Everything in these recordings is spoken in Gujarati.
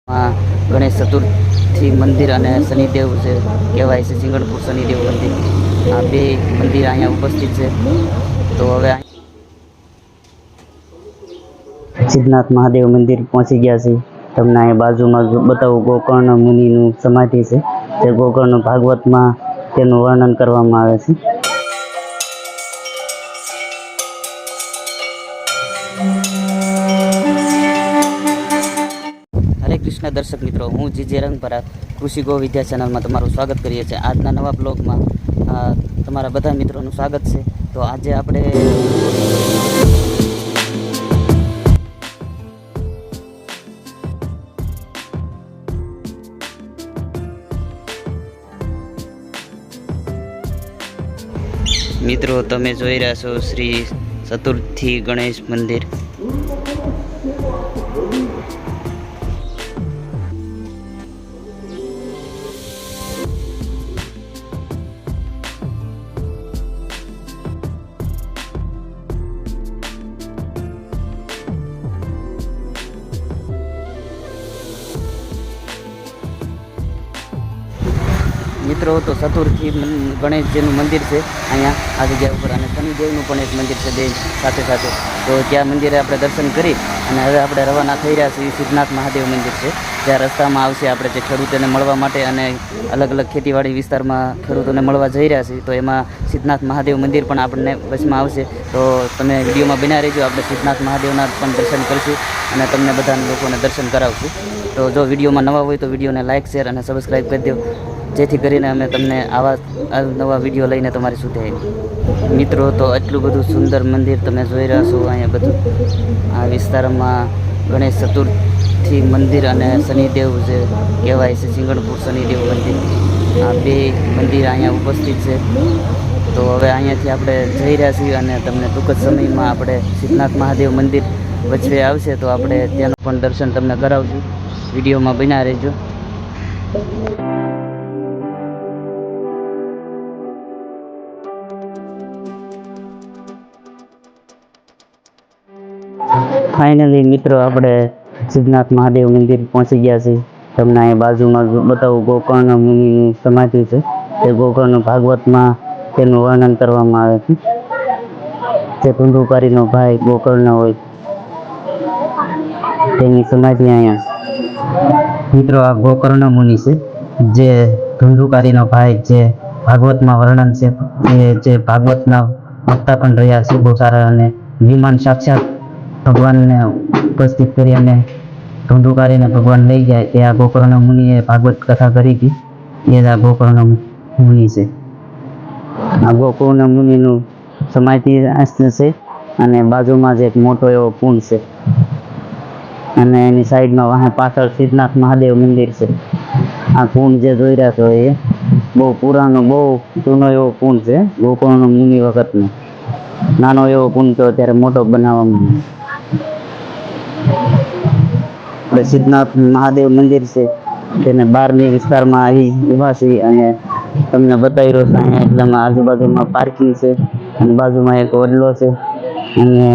માં ગણેશ ચતુર્થી મંદિર અને શનિદેવ છે કહેવાય છે સિંગણપુર શનિદેવ મંદિર. આ બે મંદિર અહીંયા ઉપસ્થિત છે. તો હવે સિદ્ધનાથ મહાદેવ મંદિર પહોંચી ગયા છે. તમને અહીંયા બાજુમાં બતાવું ગોકર્ણ મુનિનું સમાધિ છે. તે ગોકર્ણ ભાગવતમાં તેનું વર્ણન કરવામાં આવે છે. હરે કૃષ્ણ દર્શક મિત્રો, હું જીજે રંગપરા કૃષિ ગો વિદ્યા ચેનલમાં તમારું સ્વાગત કરીએ છીએ. આજના નવા બ્લોગમાં તમારા બધા મિત્રોનું સ્વાગત છે. તો આજે આપણે મિત્રો તમે જોઈ રહ્યા છો શ્રી ચતુર્થી ગણેશ મંદિર. મિત્રો તો ચતુર્થી ગણેશજીનું મંદિર છે અહીંયા આ જગ્યા ઉપર, અને શનિદેવનું પણ એક મંદિર છે બે સાથે સાથે. તો ત્યાં મંદિરે આપણે દર્શન કરી અને હવે આપણે રવાના થઈ રહ્યા છીએ. સિદ્ધનાથ મહાદેવ મંદિર છે જ્યાં રસ્તામાં આવશે આપણે જે ખેડૂતોને મળવા માટે અને અલગ અલગ ખેતીવાડી વિસ્તારમાં ખેડૂતોને મળવા જઈ રહ્યા છીએ. તો એમાં સિદ્ધનાથ મહાદેવ મંદિર પણ આપણને બસમાં આવશે. તો તમે વિડીયોમાં બન્યા રહેજો. આપણે સિદ્ધનાથ મહાદેવના પણ દર્શન કરીશું અને તમને બધા લોકોને દર્શન કરાવશું. તો જો વિડીયોમાં નવા હોય તો વિડીયોને લાઇક, શેર અને સબસ્ક્રાઈબ કરી દો, જેથી કરીને અમે તમને આવા નવા વિડીયો લઈને તમારી સુધી આવીએ. મિત્રો તો એટલું બધું સુંદર મંદિર તમે જોઈ રહ્યા છો. અહીંયા બધું આ વિસ્તારમાં ગણેશ ચતુર્થી મંદિર અને શનિદેવ જે કહેવાય છે સિંગણપુર શનિદેવ મંદિર, આ બે મંદિર અહીંયા ઉપસ્થિત છે. તો હવે અહીંયાથી આપણે જઈ રહ્યા છીએ અને તમને ટૂંક જ સમયમાં આપણે સિદ્ધનાથ મહાદેવ મંદિર વચ્ચે આવશે તો આપણે ત્યાંનું પણ દર્શન તમને કરાવશું. વિડીયોમાં બન્યા રહેજો. ફાઇનલી મિત્રો આપણે સિદ્ધનાથ મહાદેવ મંદિર પહોંચી ગયા છીએ. તમને અહીં બાજુમાં બતાવું ગોકર્ણ મુનિની સમાધિ છે. તે ગોકર્ણ ભાગવતમાં તેનું વર્ણન કરવામાં આવે છે. તે ધુંધુકારીનો ભાઈ ગોકર્ણ હોય તેની સમાધિ અહીંયા. મિત્રો આ ગોકર્ણ મુનિ છે જે ધુંધુકારીનો ભાઈ, જે ભાગવતમાં વર્ણન છે. એ જે ભાગવતના વક્તા પણ રહ્યા છે બહુ સારા, અને વિમાન સાક્ષાત ભગવાનને ઉપસ્થિત કરી અને ધુંધુકારીને ભગવાન લઈ જાય તે આ ગોકર્ણ મુનિએ ભાગવત કથા કરી હતી. એ જ આ ગોકર્ણ મુનિ છે. આ ગોકર્ણ મુનિનું સમાધિ છે અને બાજુમાં જ એક મોટો એવો કુંડ છે અને એની સાઈડમાં વાહે પાછળ સિદ્ધનાથ મહાદેવ મંદિર છે. આ કુંડ જે જોઈ રહ્યા છો એ બહુ પુરાનો, બહુ જૂનો એવો કુંડ છે. ગોકર્ણ મુનિ વખતનો નાનો એવો કુંડ તો અત્યારે મોટો બનાવવામાં. આપણે સિદ્ધનાથ મહાદેવ મંદિર છે તેને બહારની વિસ્તારમાં આવી ઊભા છીએ અને તમને બતાવી રહ્યો છું. અહીંયા એકદમ આજુબાજુમાં પાર્કિંગ છે અને બાજુમાં એક વડલો છે અને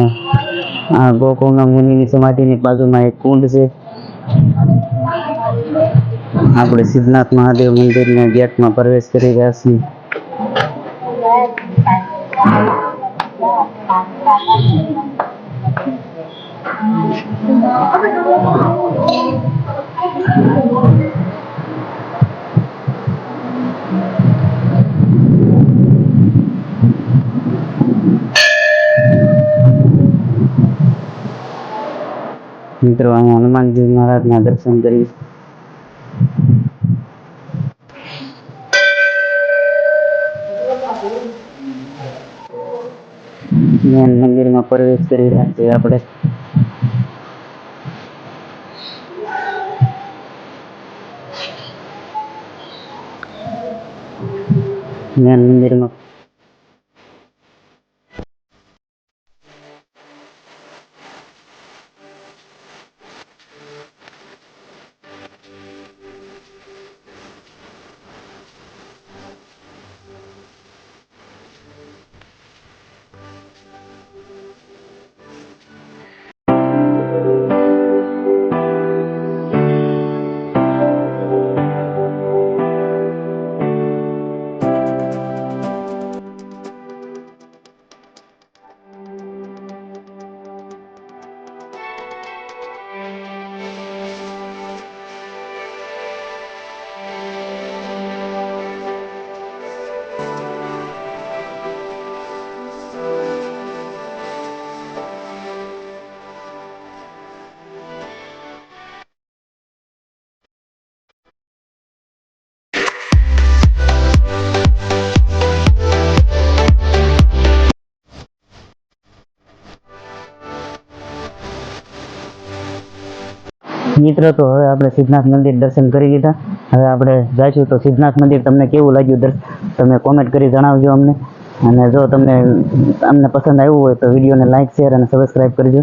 આ ગોકર્ણ મુનિની સમાધિની બાજુમાં એક કુંડ છે. આપણે સિદ્ધનાથ મહાદેવ મંદિરના ગેટમાં પ્રવેશ કરી રહ્યા છીએ. મિત્રો અહીંયા હનુમાનજી મહારાજના દર્શન કરી. મેન મંદિરમાં પ્રવેશ કરી રહ્યા છીએ આપણે. મેન મંદિરમાં મિત્રો તો હવે આપણે સિદ્ધનાથ મંદિર દર્શન કરી લીધા. હવે આપણે જઈશું તો સિદ્ધનાથ મંદિર તમને કેવું લાગ્યું તમે કોમેન્ટ કરી જણાવજો અમને. અને જો તમને અમને પસંદ આવ્યું હોય તો વિડીયોને લાઈક શેર અને સબસ્ક્રાઈબ કરજો.